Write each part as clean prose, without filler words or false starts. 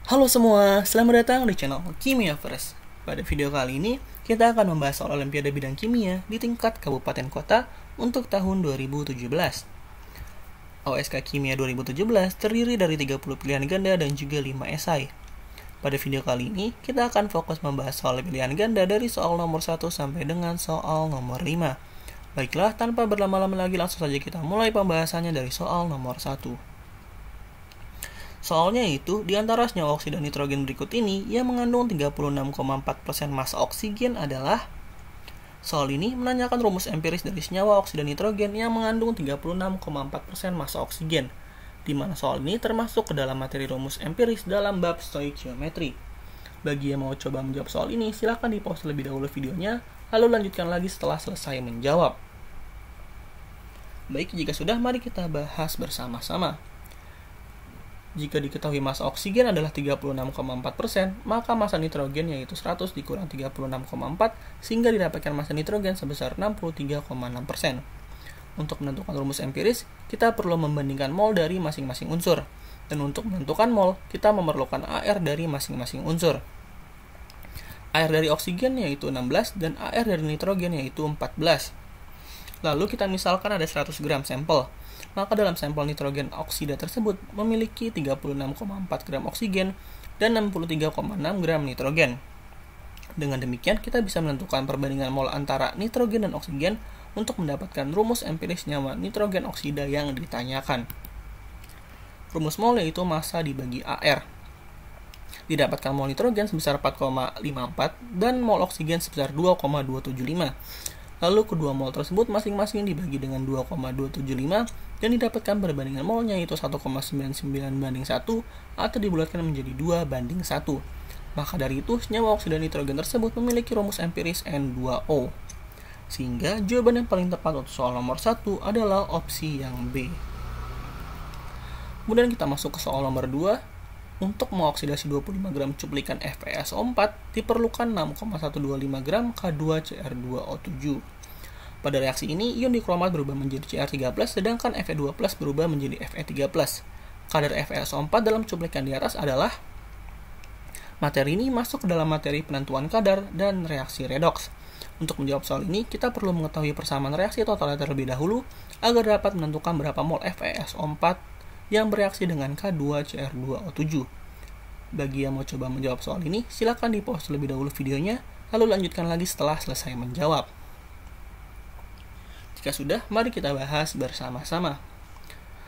Halo semua, selamat datang di channel Kimia First. Pada video kali ini, kita akan membahas soal Olimpiade Bidang Kimia di tingkat kabupaten kota untuk tahun 2017. OSK Kimia 2017 terdiri dari 30 pilihan ganda dan juga 5 esai. Pada video kali ini, kita akan fokus membahas soal pilihan ganda dari soal nomor 1 sampai dengan soal nomor 5. Baiklah, tanpa berlama-lama lagi langsung saja kita mulai pembahasannya dari soal nomor 1. Soalnya itu, di antara senyawa oksida nitrogen berikut ini yang mengandung 36,4% massa oksigen adalah. Soal ini menanyakan rumus empiris dari senyawa oksida nitrogen yang mengandung 36,4% massa oksigen, di mana soal ini termasuk ke dalam materi rumus empiris dalam bab stoikiometri. Bagi yang mau coba menjawab soal ini, silahkan di-pause terlebih dahulu videonya, lalu lanjutkan lagi setelah selesai menjawab. Baik, jika sudah, mari kita bahas bersama-sama. Jika diketahui massa oksigen adalah 36,4%, maka massa nitrogen yaitu 100 dikurang 36,4 sehingga didapatkan massa nitrogen sebesar 63,6%. Untuk menentukan rumus empiris, kita perlu membandingkan mol dari masing-masing unsur. Dan untuk menentukan mol, kita memerlukan AR dari masing-masing unsur. AR dari oksigen yaitu 16 dan AR dari nitrogen yaitu 14. Lalu kita misalkan ada 100 gram sampel. Maka dalam sampel nitrogen oksida tersebut memiliki 36,4 gram oksigen dan 63,6 gram nitrogen. Dengan demikian, kita bisa menentukan perbandingan mol antara nitrogen dan oksigen untuk mendapatkan rumus empiris senyawa nitrogen oksida yang ditanyakan. Rumus mol yaitu massa dibagi AR. Didapatkan mol nitrogen sebesar 4,54 dan mol oksigen sebesar 2,275. Lalu kedua mol tersebut masing-masing dibagi dengan 2,275 dan didapatkan perbandingan molnya yaitu 1,99 banding 1 atau dibulatkan menjadi 2 banding 1. Maka dari itu, senyawa oksida nitrogen tersebut memiliki rumus empiris N2O. Sehingga jawaban yang paling tepat untuk soal nomor 1 adalah opsi yang B. Kemudian kita masuk ke soal nomor 2. Untuk mengoksidasi 25 gram cuplikan FeSO4 diperlukan 6,125 gram K2Cr2O7. Pada reaksi ini, ion dikromat berubah menjadi Cr3+, sedangkan Fe2+ berubah menjadi Fe3+. Kadar FeSO4 dalam cuplikan di atas adalah. Materi ini masuk ke dalam materi penentuan kadar dan reaksi redoks. Untuk menjawab soal ini, kita perlu mengetahui persamaan reaksi totalnya terlebih dahulu agar dapat menentukan berapa mol FeSO4 yang bereaksi dengan K2Cr2O7. Bagi yang mau coba menjawab soal ini, silakan di-pause terlebih dahulu videonya, lalu lanjutkan lagi setelah selesai menjawab. Jika sudah, mari kita bahas bersama-sama.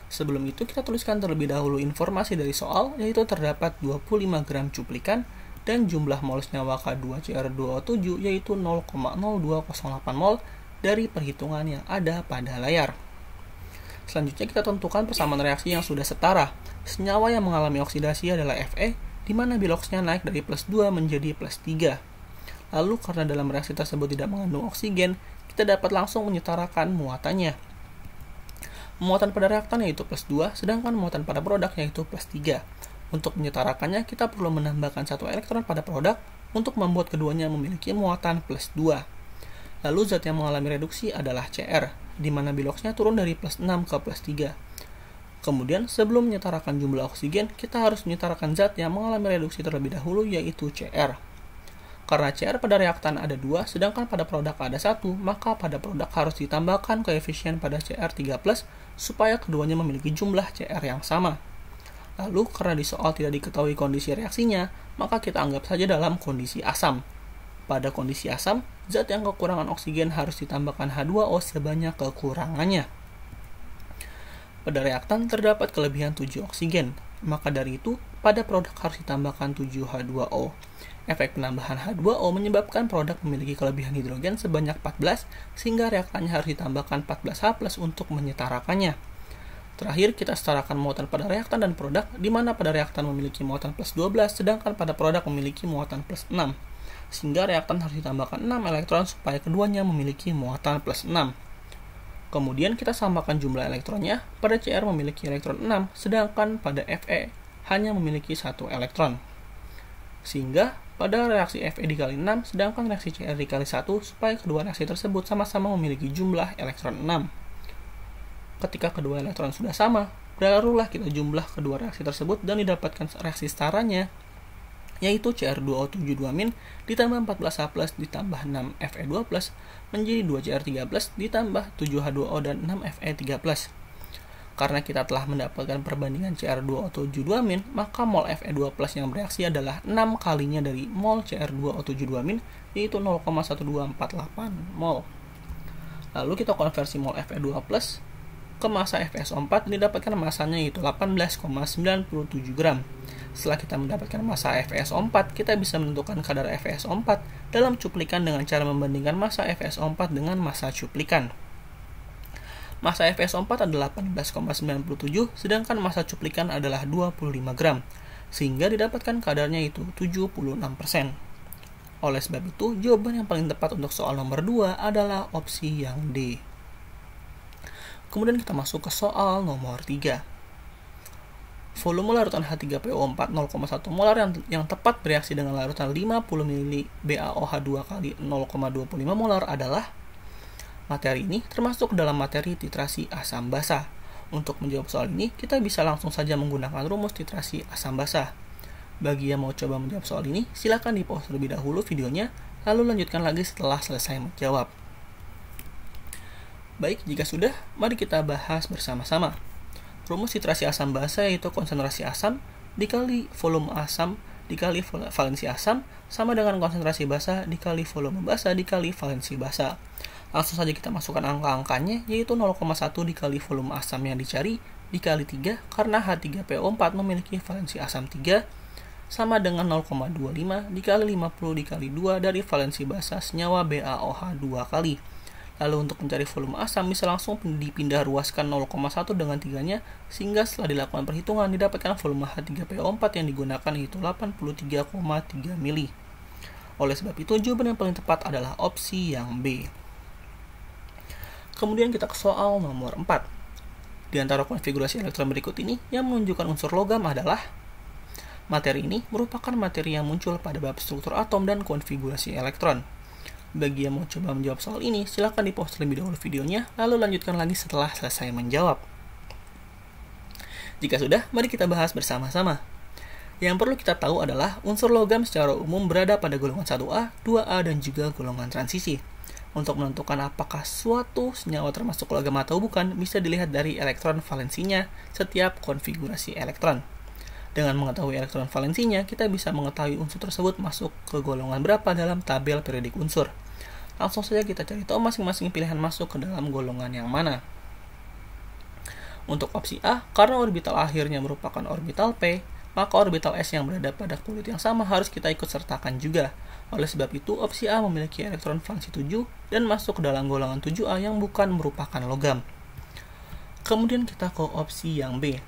Sebelum itu, kita tuliskan terlebih dahulu informasi dari soal, yaitu terdapat 25 gram cuplikan dan jumlah mol senyawa K2Cr2O7 yaitu 0,0208 mol dari perhitungan yang ada pada layar. Selanjutnya kita tentukan persamaan reaksi yang sudah setara. Senyawa yang mengalami oksidasi adalah Fe, di mana biloxnya naik dari plus 2 menjadi plus 3. Lalu karena dalam reaksi tersebut tidak mengandung oksigen, kita dapat langsung menyetarakan muatannya. Muatan pada reaktan yaitu plus 2, sedangkan muatan pada produk yaitu plus 3. Untuk menyetarakannya, kita perlu menambahkan satu elektron pada produk untuk membuat keduanya memiliki muatan plus 2. Lalu zat yang mengalami reduksi adalah Cr, di mana biloxnya turun dari plus 6 ke plus 3. Kemudian, sebelum menyetarakan jumlah oksigen, kita harus menyetarakan zat yang mengalami reduksi terlebih dahulu, yaitu Cr. Karena Cr pada reaktan ada 2, sedangkan pada produk ada 1, maka pada produk harus ditambahkan koefisien pada Cr3+, supaya keduanya memiliki jumlah Cr yang sama. Lalu, karena di soal tidak diketahui kondisi reaksinya, maka kita anggap saja dalam kondisi asam. Pada kondisi asam, zat yang kekurangan oksigen harus ditambahkan H2O sebanyak kekurangannya. Pada reaktan terdapat kelebihan 7 oksigen, maka dari itu pada produk harus ditambahkan 7 H2O. Efek penambahan H2O menyebabkan produk memiliki kelebihan hidrogen sebanyak 14, sehingga reaktannya harus ditambahkan 14H+ untuk menyetarakannya. Terakhir, kita setarakan muatan pada reaktan dan produk, di mana pada reaktan memiliki muatan plus 12, sedangkan pada produk memiliki muatan plus 6. Sehingga reaktan harus ditambahkan 6 elektron supaya keduanya memiliki muatan plus 6. Kemudian kita samakan jumlah elektronnya. Pada Cr memiliki elektron 6, sedangkan pada Fe hanya memiliki 1 elektron. Sehingga pada reaksi Fe dikali 6, sedangkan reaksi Cr dikali 1, supaya kedua reaksi tersebut sama-sama memiliki jumlah elektron 6. Ketika kedua elektron sudah sama, barulah kita jumlah kedua reaksi tersebut dan didapatkan reaksi setaranya, yaitu Cr2O72- ditambah 14H+ ditambah 6Fe2+ menjadi 2Cr3+ ditambah 7H2O dan 6Fe3+. Karena kita telah mendapatkan perbandingan Cr2O72-, maka mol Fe2+ yang bereaksi adalah 6 kalinya dari mol Cr2O72-, yaitu 0,1248 mol. Lalu kita konversi mol Fe2+ ke massa FeSO4, didapatkan masanya yaitu 18,97 gram. Setelah kita mendapatkan massa FeSO4, kita bisa menentukan kadar FeSO4 dalam cuplikan dengan cara membandingkan massa FeSO4 dengan massa cuplikan. Massa FeSO4 adalah 18,97, sedangkan massa cuplikan adalah 25 gram, sehingga didapatkan kadarnya itu 76%. Oleh sebab itu, jawaban yang paling tepat untuk soal nomor 2 adalah opsi yang D. Kemudian kita masuk ke soal nomor 3. Volume larutan H3PO4 0,1 molar yang tepat bereaksi dengan larutan 50 ml BaOH2 kali 0,25 molar adalah. Materi ini termasuk dalam materi titrasi asam basa. Untuk menjawab soal ini, kita bisa langsung saja menggunakan rumus titrasi asam basa. Bagi yang mau coba menjawab soal ini, silakan di-pause terlebih dahulu videonya, lalu lanjutkan lagi setelah selesai menjawab. Baik, jika sudah, mari kita bahas bersama-sama. Rumus titrasi asam basa yaitu konsentrasi asam dikali volume asam dikali valensi asam sama dengan konsentrasi basa dikali volume basa dikali valensi basa. Langsung saja kita masukkan angka-angkanya, yaitu 0,1 dikali volume asam yang dicari dikali 3, karena H3PO4 memiliki valensi asam 3, sama dengan 0,25 dikali 50 dikali 2 dari valensi basa senyawa BaOH 2 kali. Lalu untuk mencari volume asam bisa langsung dipindah ruaskan 0,1 dengan 3-nya, sehingga setelah dilakukan perhitungan didapatkan volume H3PO4 yang digunakan yaitu 83,3 mili. Oleh sebab itu, jawaban yang paling tepat adalah opsi yang B. Kemudian kita ke soal nomor 4. Di antara konfigurasi elektron berikut ini, yang menunjukkan unsur logam adalah. Materi ini merupakan materi yang muncul pada bab struktur atom dan konfigurasi elektron. Bagi yang mau coba menjawab soal ini, silakan di-pause terlebih dahulu videonya, lalu lanjutkan lagi setelah selesai menjawab. Jika sudah, mari kita bahas bersama-sama. Yang perlu kita tahu adalah unsur logam secara umum berada pada golongan 1A, 2A, dan juga golongan transisi. Untuk menentukan apakah suatu senyawa termasuk logam atau bukan, bisa dilihat dari elektron valensinya setiap konfigurasi elektron. Dengan mengetahui elektron valensinya, kita bisa mengetahui unsur tersebut masuk ke golongan berapa dalam tabel periodik unsur. Langsung saja kita cari tahu masing-masing pilihan masuk ke dalam golongan yang mana. Untuk opsi A, karena orbital akhirnya merupakan orbital P, maka orbital S yang berada pada kulit yang sama harus kita ikut sertakan juga. Oleh sebab itu, opsi A memiliki elektron valensi 7 dan masuk ke dalam golongan 7A yang bukan merupakan logam. Kemudian kita ke opsi yang B.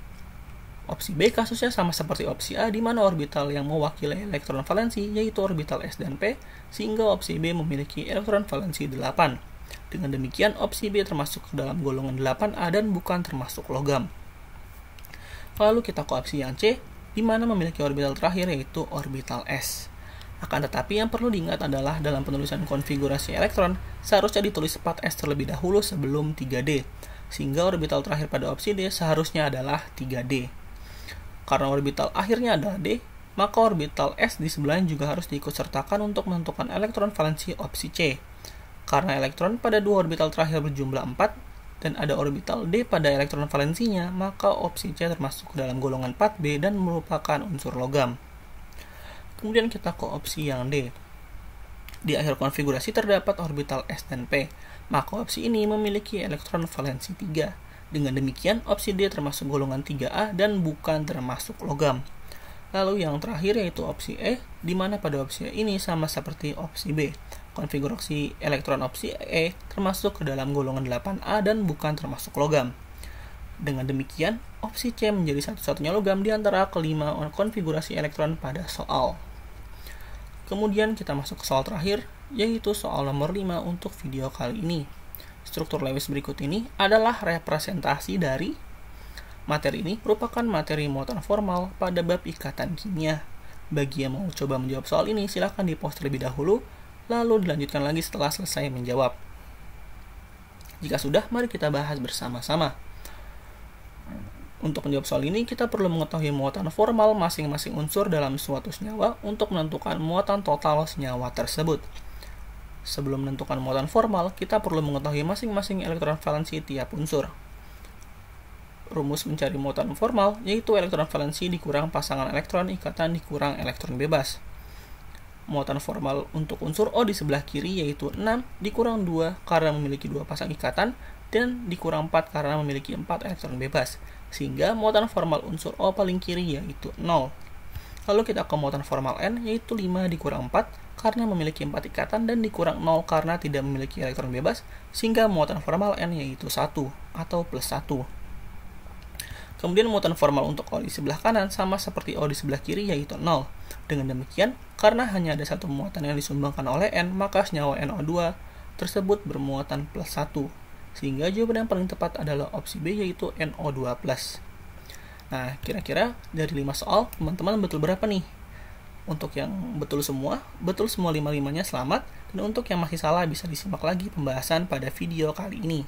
Opsi B kasusnya sama seperti opsi A, di mana orbital yang mewakili elektron valensi yaitu orbital S dan P, sehingga opsi B memiliki elektron valensi 8. Dengan demikian, opsi B termasuk ke dalam golongan 8A dan bukan termasuk logam. Lalu kita ke opsi yang C, di mana memiliki orbital terakhir yaitu orbital S. Akan tetapi yang perlu diingat adalah dalam penulisan konfigurasi elektron, seharusnya ditulis 4S terlebih dahulu sebelum 3D, sehingga orbital terakhir pada opsi D seharusnya adalah 3D. Karena orbital akhirnya adalah D, maka orbital S di sebelahnya juga harus diikutsertakan untuk menentukan elektron valensi opsi C. Karena elektron pada dua orbital terakhir berjumlah 4, dan ada orbital D pada elektron valensinya, maka opsi C termasuk dalam golongan 4B dan merupakan unsur logam. Kemudian kita ke opsi yang D. Di akhir konfigurasi terdapat orbital S dan P, maka opsi ini memiliki elektron valensi 3. Dengan demikian, opsi D termasuk golongan 3A dan bukan termasuk logam. Lalu yang terakhir yaitu opsi E, di mana pada opsi E ini sama seperti opsi B. Konfigurasi elektron opsi E termasuk ke dalam golongan 8A dan bukan termasuk logam. Dengan demikian, opsi C menjadi satu-satunya logam di antara kelima konfigurasi elektron pada soal. Kemudian kita masuk ke soal terakhir, yaitu soal nomor 5 untuk video kali ini. Struktur Lewis berikut ini adalah representasi dari materi ini merupakan materi muatan formal pada bab ikatan kimia. Bagi yang mau coba menjawab soal ini, silahkan di-pause terlebih dahulu, lalu dilanjutkan lagi setelah selesai menjawab. Jika sudah, mari kita bahas bersama-sama. Untuk menjawab soal ini, kita perlu mengetahui muatan formal masing-masing unsur dalam suatu senyawa untuk menentukan muatan total senyawa tersebut. Sebelum menentukan muatan formal, kita perlu mengetahui masing-masing elektron valensi tiap unsur. Rumus mencari muatan formal yaitu elektron valensi dikurang pasangan elektron ikatan dikurang elektron bebas. Muatan formal untuk unsur O di sebelah kiri yaitu 6 dikurang 2 karena memiliki 2 pasang ikatan dan dikurang 4 karena memiliki 4 elektron bebas. Sehingga muatan formal unsur O paling kiri yaitu 0. Lalu kita ke muatan formal N yaitu 5 dikurang 4 karena memiliki 4 ikatan dan dikurang 0 karena tidak memiliki elektron bebas, sehingga muatan formal N yaitu 1 atau plus 1. Kemudian muatan formal untuk O di sebelah kanan sama seperti O di sebelah kiri yaitu 0. Dengan demikian, karena hanya ada satu muatan yang disumbangkan oleh N, maka senyawa NO2 tersebut bermuatan plus 1. Sehingga jawaban yang paling tepat adalah opsi B yaitu NO2+. Nah, kira-kira dari 5 soal, teman-teman betul berapa nih? Untuk yang betul semua 5-5-nya selamat. Dan untuk yang masih salah bisa disimak lagi pembahasan pada video kali ini.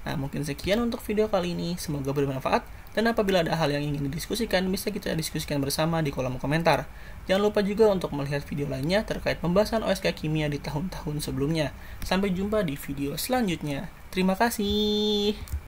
Nah, mungkin sekian untuk video kali ini. Semoga bermanfaat. Dan apabila ada hal yang ingin didiskusikan, bisa kita diskusikan bersama di kolom komentar. Jangan lupa juga untuk melihat video lainnya terkait pembahasan OSK Kimia di tahun-tahun sebelumnya. Sampai jumpa di video selanjutnya. Terima kasih.